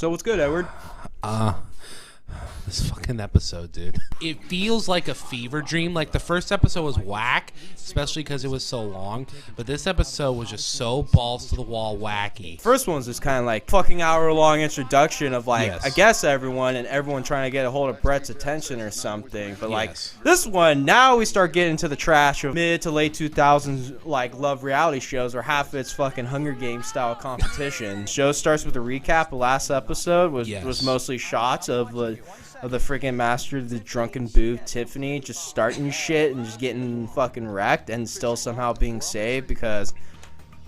So what's good, Edward? This fucking episode, dude. It feels like a fever dream. Like the first episode was whack, especially because it was so long. But this episode was just so balls to the wall wacky. First one's just kind of like fucking hour-long introduction of like, Yes. I guess everyone trying to get a hold of Bret's attention or something. But like Yes. this one, now we start getting into the trash of mid to late 2000s like love reality shows where half of it's fucking Hunger Games style competition. Show starts with a recap. The last episode was mostly shots of the freaking master of the drunken booth, Tiffany, just starting shit and just getting fucking wrecked and still somehow being saved because,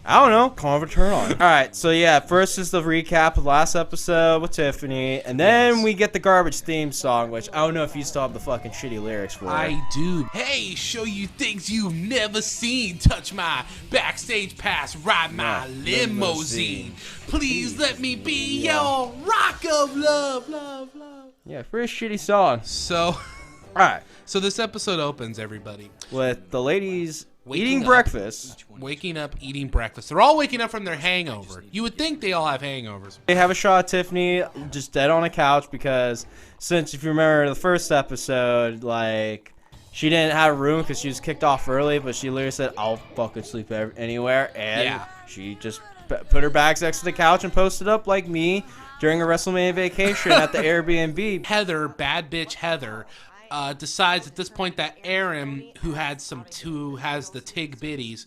I don't know, kind of a turn on. Alright, so yeah, first is the recap of the last episode with Tiffany, and then we get the garbage theme song, which I don't know if you still have the fucking shitty lyrics for it. I do. Hey, show you things you've never seen. Touch my backstage pass, ride my limousine. Please let me be your rock of love, love, love. Yeah, pretty shitty song. So, Alright, so this episode opens, everybody. with the ladies Waking eating up. breakfast. Waking up, eating breakfast. They're all waking up from their hangover. You would think they all have hangovers. They have a shot of Tiffany just dead on a couch because since, if you remember the first episode, like, she didn't have a room because she was kicked off early, but she literally said, I'll fucking sleep anywhere, and she just put her bags next to the couch and posted up like me during a WrestleMania vacation at the Airbnb. Heather, bad bitch Heather, decides at this point that Aaron, who has the Tig Biddies,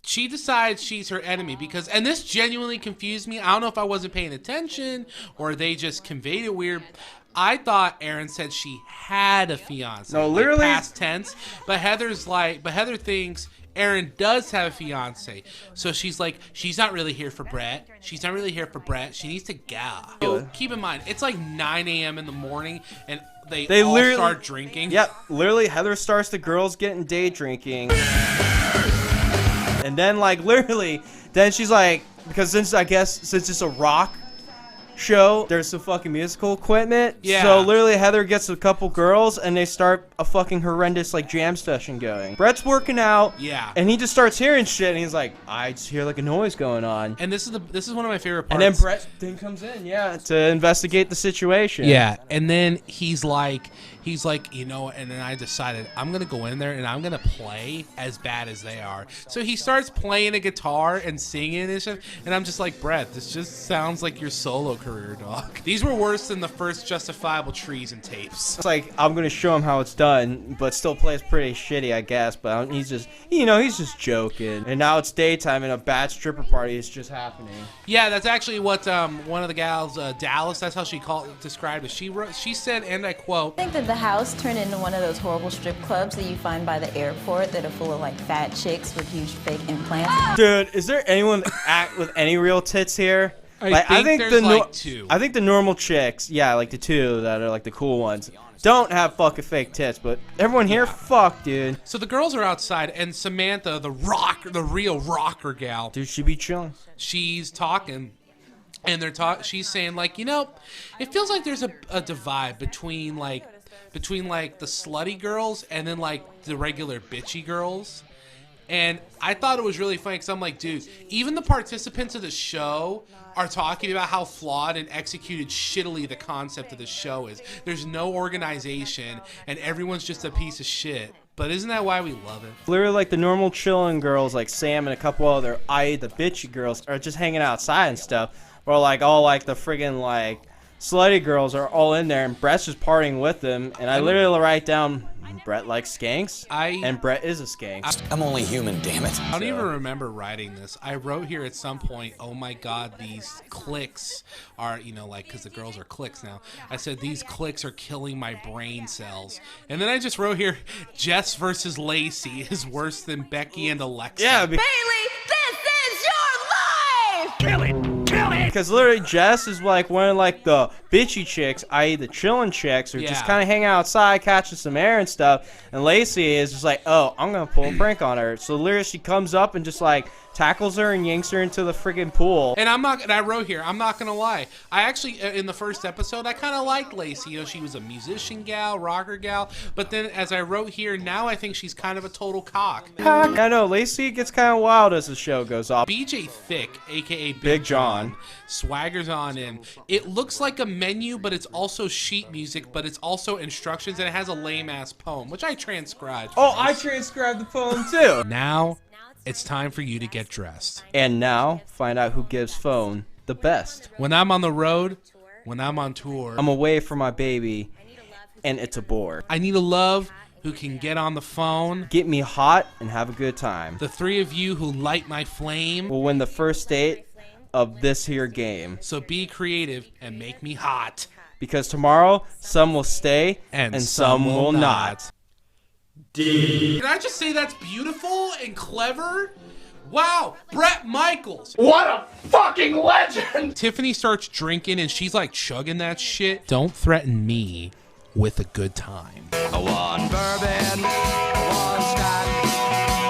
she decides she's her enemy because, and this genuinely confused me. I don't know if I wasn't paying attention or they just conveyed it weird. I thought Aaron said she had a fiance. No, literally. Like past tense. But Heather thinks Aaron does have a fiance. So she's like, she's not really here for Bret. She's not really here for Bret. She needs to go. So keep in mind, it's like 9 a.m. in the morning and they all literally start drinking. Yep, literally Heather starts the girls getting day drinking. And then like literally, then she's like, because since it's a rock show, there's some fucking musical equipment. Yeah. So literally Heather gets a couple girls and they start a fucking horrendous like jam session going. Bret's working out. Yeah. And he just starts hearing shit and he's like, I just hear like a noise going on. And this is one of my favorite parts. And then Bret then comes in, to investigate the situation. Yeah, and then he's like, you know, and then I decided I'm going to go in there and I'm going to play as bad as they are. So he starts playing a guitar and singing and shit, and I'm just like, Bret, this just sounds like your solo career, dog. These were worse than the first Justifiable Trees and Tapes. It's like, I'm gonna show him how it's done, but still plays pretty shitty, I guess. But he's just, he's just joking. And now it's daytime and a bad stripper party is just happening. Yeah, that's actually what one of the gals, Dallas, that's how she described it. She said, and I quote, I think that the house turned into one of those horrible strip clubs that you find by the airport that are full of like fat chicks with huge fake implants. Dude, is there anyone with any real tits here? I think there's like two. I think the normal chicks, like the two that are like the cool ones, don't have fucking fake tits, but everyone here, fuck, dude. So the girls are outside, and Samantha, the real rocker gal, Dude, she be chilling. she's talking, and she's saying like, it feels like there's a divide between like the slutty girls and then like the regular bitchy girls. And I thought it was really funny because I'm like, dude, even the participants of the show are talking about how flawed and executed shittily the concept of the show is. There's no organization and everyone's just a piece of shit. But isn't that why we love it? Literally, like the normal chilling girls, like Sam and a couple other, the bitchy girls, are just hanging outside and stuff. Or like all like the friggin' like slutty girls are all in there, and Bret's just partying with them. And I literally write down, Bret likes skanks, and Bret is a skank. I'm only human, damn it. I don't even remember writing this. I wrote here at some point, oh my God, these clicks are, because the girls are clicks now. I said, these clicks are killing my brain cells. And then I just wrote here, Jess versus Lacey is worse than Becky and Alexa. Yeah, Bailey, this is your life! Kill it! Kill it! because literally Jess is like one of like the bitchy chicks, i.e. the chilling chicks, who just kind of hanging outside catching some air and stuff. And Lacey is just like, oh, I'm gonna pull a prank on her. So literally she comes up and just like tackles her and yanks her into the friggin' pool. And I wrote here, I'm not gonna lie. I actually, in the first episode, I kind of liked Lacey. You know, she was a musician gal, rocker gal. But then, as I wrote here, now I think she's kind of a total cock. I know, Lacey gets kind of wild as the show goes off. BJ Thick, aka Big John, swaggers on in. It looks like a menu, but it's also sheet music, but it's also instructions, and it has a lame-ass poem, which I transcribed. Oh, I transcribed the poem too. Now, it's time for you to get dressed. And now, find out who gives phone the best. When I'm on the road, when I'm on tour, I'm away from my baby, and it's a bore. I need a love who can get on the phone, get me hot, and have a good time. The three of you who light my flame will win the first date of this here game. So be creative and make me hot. Because tomorrow, some will stay, and some will not. Can I just say that's beautiful and clever? Wow, Bret Micheals. What a fucking legend! Tiffany starts drinking and she's like chugging that shit. Don't threaten me with a good time. I want bourbon, I want scotch,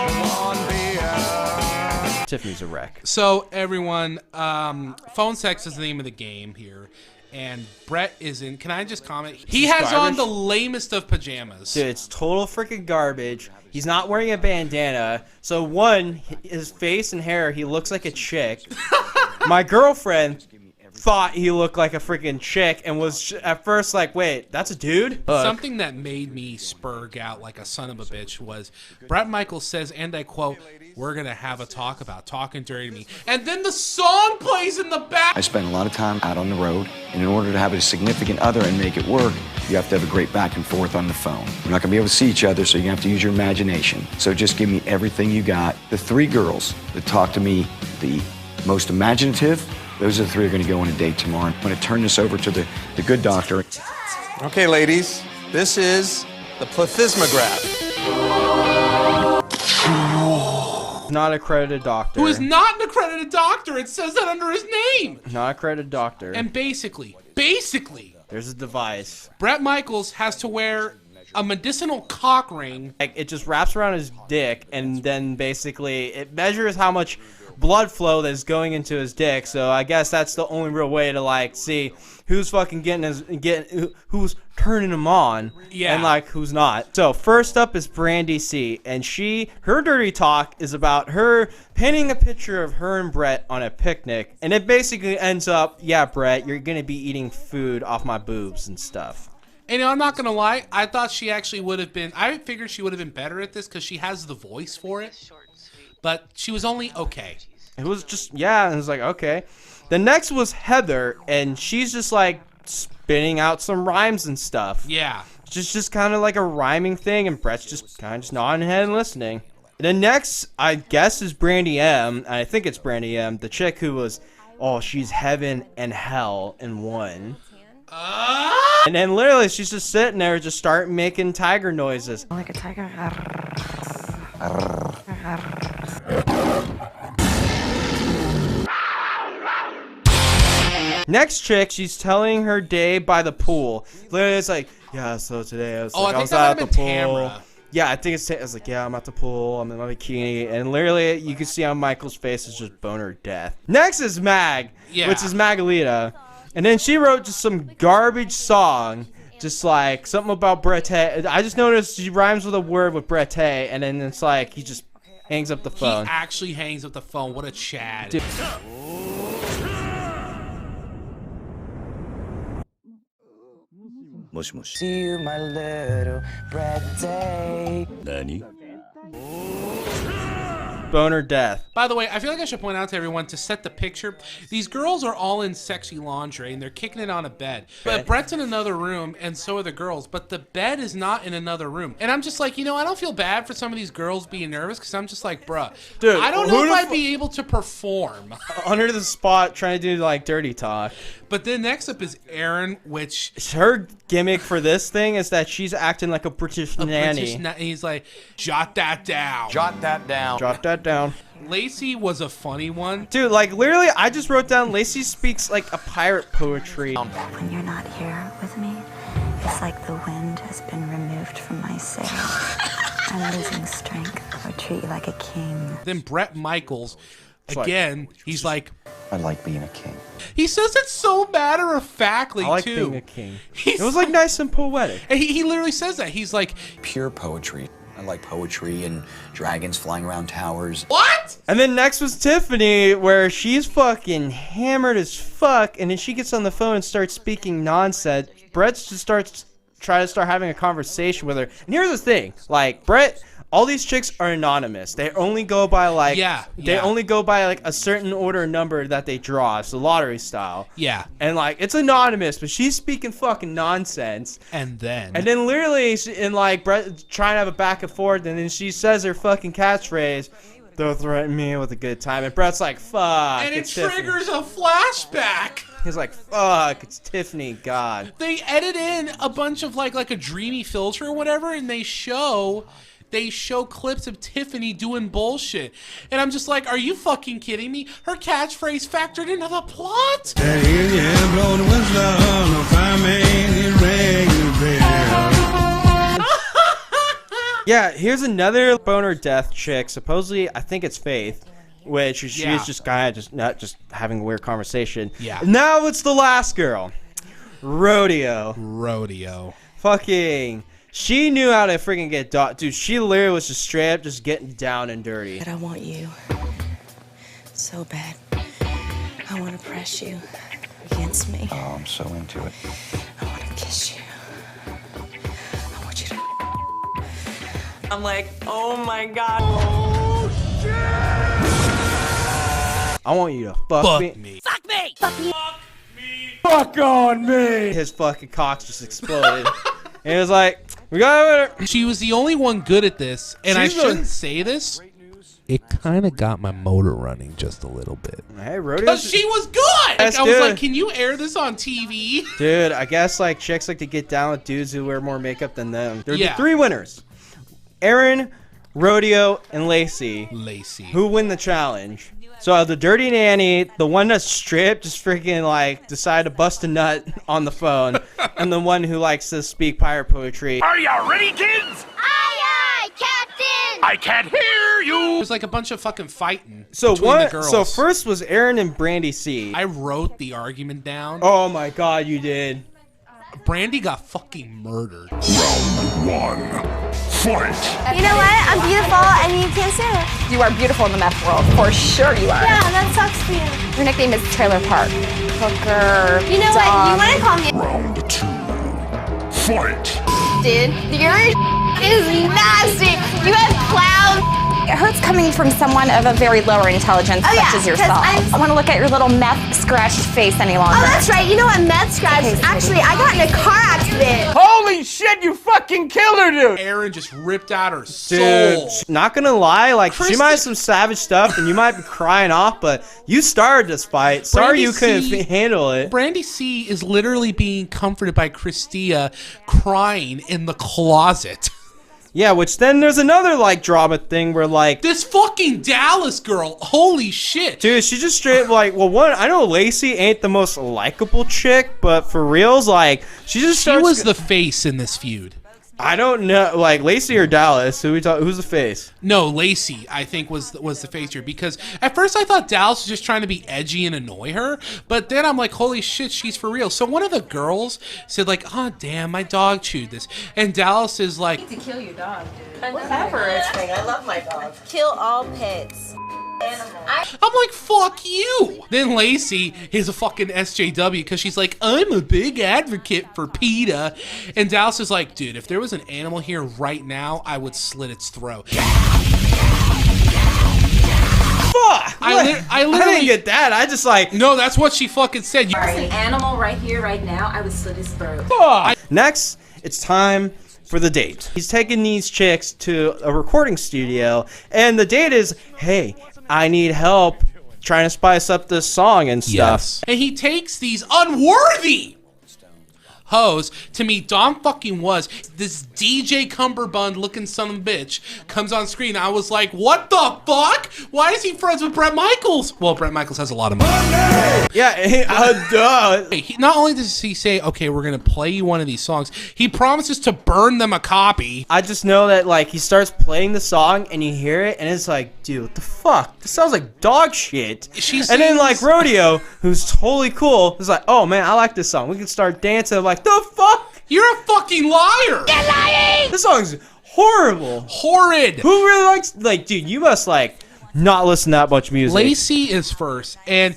I want beer. Tiffany's a wreck. So everyone, phone sex is the name of the game here. And Bret is in. Can I just comment? He has on the lamest of pajamas. Dude, it's total freaking garbage. He's not wearing a bandana. So one, his face and hair, he looks like a chick. My girlfriend thought he looked like a freaking chick and was at first like, wait, that's a dude? Something that made me spurg out like a son of a bitch was Bret Micheals says, and I quote, "We're going to have a talk about talking dirty to me." And then the song plays in the back. I spend a lot of time out on the road, and in order to have a significant other and make it work, you have to have a great back and forth on the phone. We're not going to be able to see each other, so you have to use your imagination. So just give me everything you got. The three girls that talk to me the most imaginative, those are the three who are going to go on a date tomorrow. I'm going to turn this over to the good doctor. Okay, ladies, this is the plethysmograph. Not a accredited doctor. Who is not an accredited doctor. It says that under his name. Not accredited doctor. And basically, there's a device. Bret Micheals has to wear a medicinal cock ring. Like, it just wraps around his dick, and then basically it measures how much blood flow that's going into his dick. So I guess that's the only real way to like see who's fucking who's turning him on, and like who's not. So first up is Brandy C, and her dirty talk is about her painting a picture of her and Bret on a picnic, and it basically ends up, yeah, Bret, you're gonna be eating food off my boobs and stuff. And I'm not gonna lie, I thought she actually would have been. I figured she would have been better at this because she has the voice for it. But she was only okay. It was just, yeah, and it was like, okay. The next was Heather, and she's just like spinning out some rhymes and stuff. Yeah. Just kind of like a rhyming thing, and Bret's just kind of just nodding ahead and listening. The next, I guess, is Brandy M, and I think it's Brandy M, the chick who was, she's heaven and hell in one. And then literally she's just sitting there, just start making tiger noises. Like a tiger. Next chick, she's telling her day by the pool. Literally, it's like, yeah, so today I was out at the pool. Tamara. Yeah, I think I was like, yeah, I'm at the pool, I'm in my bikini, and literally, you can see on Michael's face is just boner death. Next is Mag, which is Magalita, and then she wrote just some garbage song, just like something about Bret. I just noticed she rhymes with a word with Bret, and then it's like he just hangs up the phone. He actually hangs up the phone. What a Chad. Dude. See you, my little Bret. Nani? Boner death. By the way, I feel like I should point out to everyone to set the picture. These girls are all in sexy lingerie and they're kicking it on a bed. But Bret's in another room and so are the girls. But the bed is not in another room. And I'm just like, I don't feel bad for some of these girls being nervous because I'm just like, bruh, dude, I don't know if I'd be able to perform. Under the spot trying to do like dirty talk. But then next up is Erin, which... Her gimmick for this thing is that she's acting like a British nanny. He's like, jot that down. Jot that down. Jot that down. Lacey was a funny one. Dude, like literally, I just wrote down Lacey speaks like a pirate poetry. When you're not here with me, it's like the wind has been removed from my sail. I'm losing strength. I treat you like a king. Then Bret Micheals, again, he's like, I like being a king. he says it so matter-of-factly, I like too. being a king. It was like nice and poetic. And he literally says that. He's like, Pure poetry. I like poetry and dragons flying around towers. what? And then next was Tiffany, where she's fucking hammered as fuck, and then she gets on the phone and starts speaking nonsense. Brett just trying to start having a conversation with her. And here's the thing, like, Brett, all these chicks are anonymous. They only go by like they only go by like a certain order number that they draw. It's the lottery style. Yeah. And like it's anonymous, but she's speaking fucking nonsense. And then Literally, Brett trying to have a back and forth, and then she says her fucking catchphrase, "Don't threaten me with a good time." And Brett's like, "Fuck." And it it's Tiffany. triggers a flashback. He's like, "Fuck, it's Tiffany." God. They edit in a bunch of like a dreamy filter or whatever, and they show clips of Tiffany doing bullshit. And I'm just like, are you fucking kidding me? Her catchphrase factored into the plot? Yeah, here's another boner death chick. Supposedly, I think it's Faith, which she is just kind of not just having a weird conversation. Yeah. Now it's the last girl. Rodeo. Fucking... She knew how to freaking get dude, she literally was just straight up just getting down and dirty. But I want you so bad. I want to press you against me. Oh, I'm so into it. I want to kiss you. I want you to... I'm like, oh my God. Oh, shit! I want you to fuck me. Fuck me! Fuck me! Fuck on me! His fucking cock just exploded. And it was like, we got her. She was the only one good at this, and I shouldn't say this. It kind of got my motor running just a little bit. Hey, Rodeo. But she was good! Yes, I was dude. like, can you air this on TV? Dude, I guess like chicks like to get down with dudes who wear more makeup than them. There's the Yeah. 3 winners. Aaron, Rodeo, and Lacey. Who win the challenge. So the dirty nanny, the one that's stripped, just freaking like decided to bust a nut on the phone, and the one who likes to speak pirate poetry. Are you ready, kids? Aye, aye, Captain! I can't hear you. There's like a bunch of fucking fighting So between the girls. So first was Aaron and Brandy C. I wrote the argument down. Oh my God, you did. Brandy got fucking murdered. Round 1. Fight. You know what? I'm beautiful and you can't say it. You are beautiful in the meth world, for sure you are. Yeah, that sucks for you. Your nickname is Trailer Park. Hooker. You know what? You want to call me Round 2. Fight. dude? Your is nasty. You have clown. It hurts coming from someone of a very lower intelligence such as 'cause yourself. I I'm- don't want to look at your little meth scratched face any longer. Oh, that's right. You know what? Meth scratch. Okay, Actually, I got in a car accident. Holy shit, you fucking killed her, dude. Aaron just ripped out her Dude, soul. not gonna lie, like she Kristen- might have some savage stuff and you might be crying off, but you started this fight. Sorry Brandy you couldn't C- handle it. Brandy C is literally being comforted by Christia crying in the closet. Yeah, which then there's another like drama thing where like This fucking Dallas girl, holy shit. dude, she just straight like, well, one, I know Lacey ain't the most likable chick, but for reals, like she just She starts. was the face in this feud. I don't know, like Lacey or Dallas. Who's the face? No, Lacey, I think was the face here, because at first I thought Dallas was just trying to be edgy and annoy her, but then I'm like, holy shit, she's for real. So one of the girls said like, oh damn, my dog chewed this, and Dallas is like, To kill your dog, dude. Whatever it's thing. I love my dog. Kill all pets. I'm like, fuck you. Then Lacey is a fucking SJW because she's like, I'm a big advocate for PETA. And Dallas is like, dude, if there was an animal here right now, I would slit its throat. Fuck! I literally didn't get that. I just like no, that's what she fucking said. You, An animal right here, right now, I would slit his throat. Next, it's time for the date. He's taking these chicks to a recording studio, and the date is, hey, I need help trying to spice up this song and stuff. And he takes these unworthy hose to meet Dom fucking Was. This DJ Cumberbund looking son of a bitch comes on screen. I was like, what the fuck? Why is he friends with Bret Micheals? Well, Bret Micheals has a lot of money. Yeah, duh. Not only does he say, okay, we're going to play you one of these songs, he promises to burn them a copy. I just know that, like, he starts playing the song and you hear it and it's like, dude, what the fuck? This sounds like dog shit. And then, like, Rodeo, who's totally cool, is like, oh, man, I like this song. We can start dancing. I'm like, the fuck? You're a fucking liar. You're lying. This song's horrible. Horrid. Who really likes, like, dude, you must, like, not listen to that much music. Lacey is first, and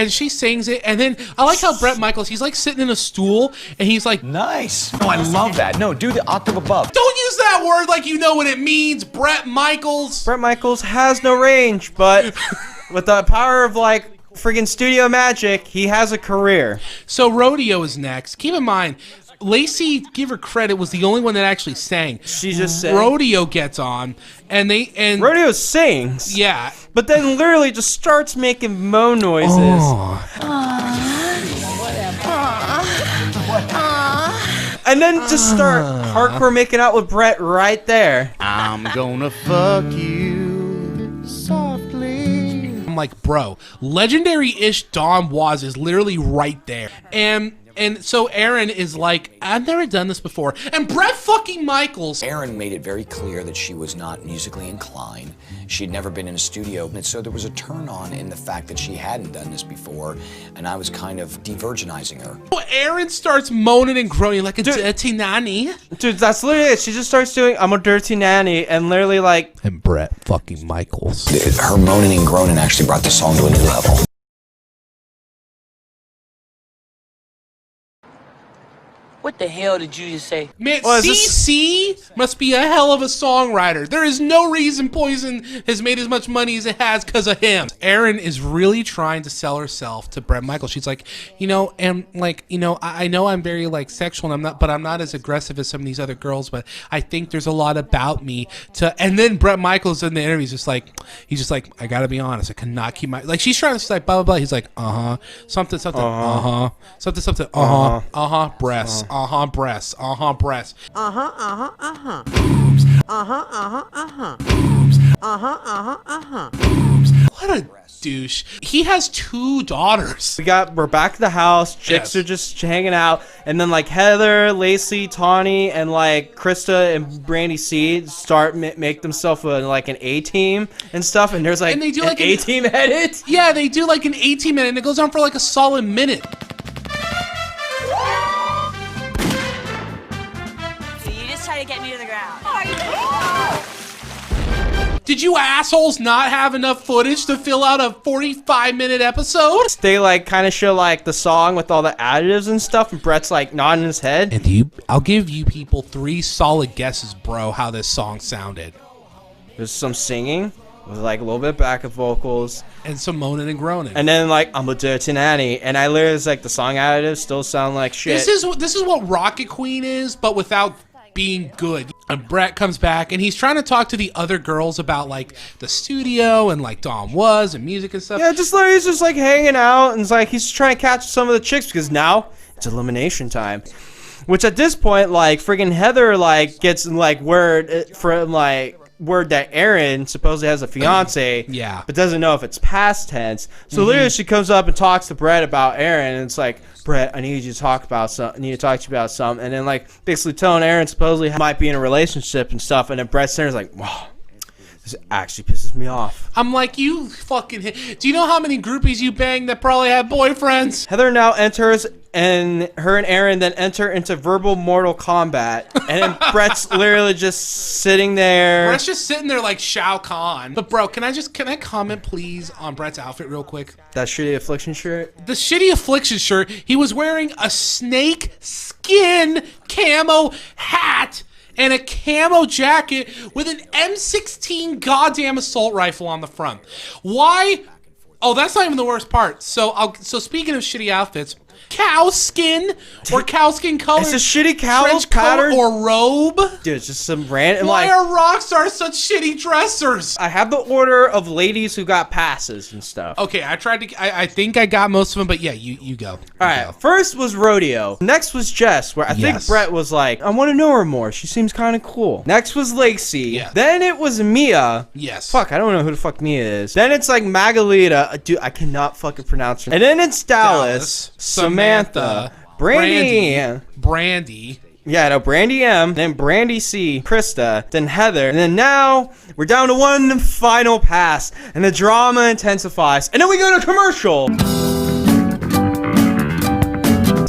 she sings it, and then I like how Bret Micheals, he's like sitting in a stool, and he's like, Nice. Oh, I love that. No, do the octave above. don't use that word like you know what it means, Bret Micheals. Bret Micheals has no range, but with the power of, like, friggin' studio magic, he has a career. So Rodeo is next. Keep in mind, Lacey, give her credit, was the only one that actually sang. She just sang. Rodeo gets on, and Rodeo sings. Yeah. But then literally just starts making moan noises. And then just start hardcore making out with Bret right there. I'm gonna fuck you softly. I'm like, bro, legendary-ish Dom Was is literally right there. And so Aaron is like, I've never done this before. And Bret fucking Micheals. Erin made it very clear that she was not musically inclined. She'd never been in a studio, and so there was a turn on in the fact that she hadn't done this before, and I was kind of de-virginizing her. Aaron starts moaning and groaning like a dirty nanny. Dude, that's literally it. She just starts doing, I'm a dirty nanny, and literally like... And Bret fucking Micheals. Her moaning and groaning actually brought the song to a new level. What the hell did you just say? Man, CC must be a hell of a songwriter. There is no reason Poison has made as much money as it has because of him. Erin is really trying to sell herself to Bret Micheals. She's like, you know, and like, you know, I know I'm very like sexual, and I'm not as aggressive as some of these other girls, but I think there's a lot about me to. And then Bret Micheals in the interview is just like, he's just like, I gotta be honest, I cannot keep my, like, she's trying to say like blah blah blah. He's like, something, something, something, breasts. Breasts. Breasts. What a douche. He has 2 daughters. We're back at the house. Chicks are just hanging out. And then like Heather, Lacey, Tawny, and like Krista and Brandy C start make themselves like an A-team and stuff. And there's like, and they do an like A-team edit. Yeah, they do like an 18-minute, and it goes on for like a solid minute. Try to get me to the ground. Did you assholes not have enough footage to fill out a 45-minute episode? They like kind of show like the song with all the additives and stuff, and Bret's like nodding his head. And I'll give you people 3 solid guesses, bro, how this song sounded. There's some singing with like a little bit of backup vocals and some moaning and groaning. And then like, I'm a dirty nanny, and I literally was like, the song additives still sound like shit. This is what Rocket Queen is, but without being good. And Bret comes back, and he's trying to talk to the other girls about like the studio and like Dom Was and music and stuff. Yeah, just literally he's just like hanging out, and it's like he's trying to catch some of the chicks because now it's elimination time. Which at this point, like friggin' Heather like gets like word from like word that Aaron supposedly has a fiance, yeah, but doesn't know if it's past tense. So literally she comes up and talks to Bret about Aaron, and it's like, Bret, I need you to talk about something. I need to talk to you about something. And then like basically telling Aaron supposedly might be in a relationship and stuff. And then Bret's there is like, wow, this actually pisses me off. I'm like, you fucking do you know how many groupies you banged that probably have boyfriends? Heather now enters, and her and Aaron then enter into verbal Mortal Kombat. And then Bret's literally just sitting there. Bret's just sitting there like Shao Kahn. But bro, can I comment please on Bret's outfit real quick? That shitty Affliction shirt? The shitty Affliction shirt, he was wearing a snake skin camo hat and a camo jacket with an M16 goddamn assault rifle on the front. Why? Oh, that's not even the worst part. So speaking of shitty outfits, cow skin or cow skin color. It's a shitty cow trench pattern coat or robe. Dude, it's just some random. Why like, are rock stars such shitty dressers? I have the order of ladies who got passes and stuff. Okay, I tried to. I think I got most of them, but yeah, you go. All right, first was Rodeo. Next was Jess, where I think Bret was like, I want to know her more. She seems kind of cool. Next was Lacey. Yeah. Then it was Mia. Yes. Fuck, I don't know who the fuck Mia is. Then it's like Magalita. Dude, I cannot fucking pronounce her. And then it's Dallas, Samantha, Brandy. Yeah, no, Brandy M, then Brandy C, Krista, then Heather, and then now we're down to one final pass, and the drama intensifies, and then we go to commercial.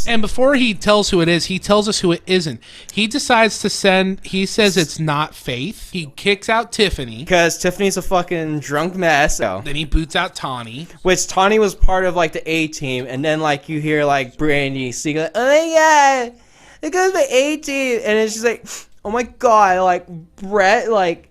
And before he tells who it is, he tells us who it isn't. He decides to send, he says it's not Faith. He kicks out Tiffany. Because Tiffany's a fucking drunk mess. So. Then he boots out Tawny. Which Tawny was part of like the A team, and then like you hear like Brandy sing like, oh my god, it goes to the A team, and it's just like, oh my god, like Bret like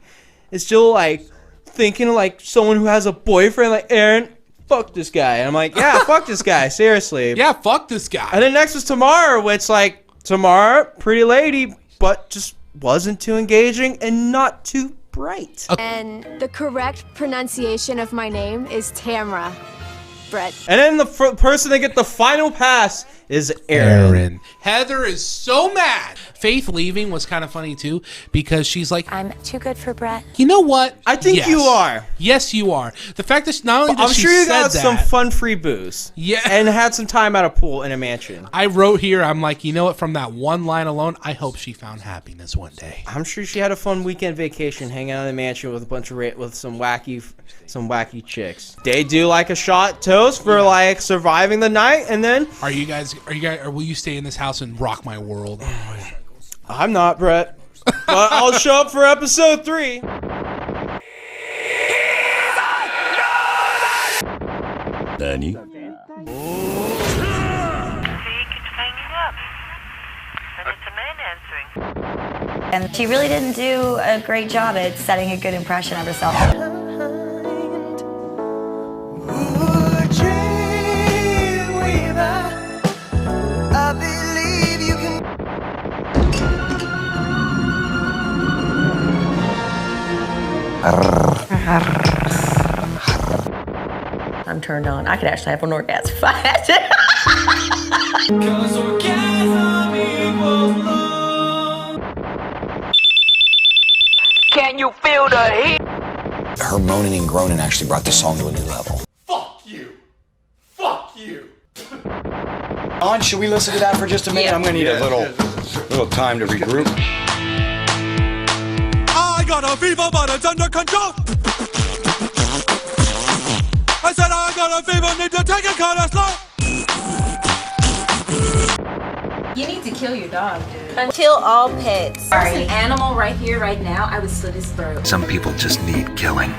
is still like thinking of like someone who has a boyfriend like Aaron. Fuck this guy. And I'm like, yeah, fuck this guy. Seriously. Yeah, fuck this guy. And then next was Tamara, which like Tamara, pretty lady, but just wasn't too engaging and not too bright. And the correct pronunciation of my name is Tamra. Bret. And then the person that get the final pass is Aaron. Heather is so mad. Faith leaving was kind of funny too, because she's like, I'm too good for Bret. You know what? I think you are. Yes, you are. The fact that not only I'm does she sure you said got that, some fun free booze. Yeah. And had some time at a pool in a mansion. I wrote here, I'm like, you know what? From that one line alone, I hope she found happiness one day. I'm sure she had a fun weekend vacation hanging out in the mansion with a bunch of with some wacky chicks. They do like a shot toast for like surviving the night, and then Are you guys or will you stay in this house and rock my world? I'm not Bret, but I'll show up for episode 3. Danny. And she really didn't do a great job at setting a good impression of herself. I'm turned on. I could actually have an orgasm if I had to. Can you feel the heat? Her moaning and groaning actually brought the song to a new level. Fuck you. Fuck you. On, should we listen to that for just a minute? I'm gonna need a little time to regroup. I got a fever, but it's under control. I said I got a fever, need to take it kinda slow. You need to kill your dog, dude. Kill all pets. There's an animal right here, right now. I would slit his throat. Some people just need killing.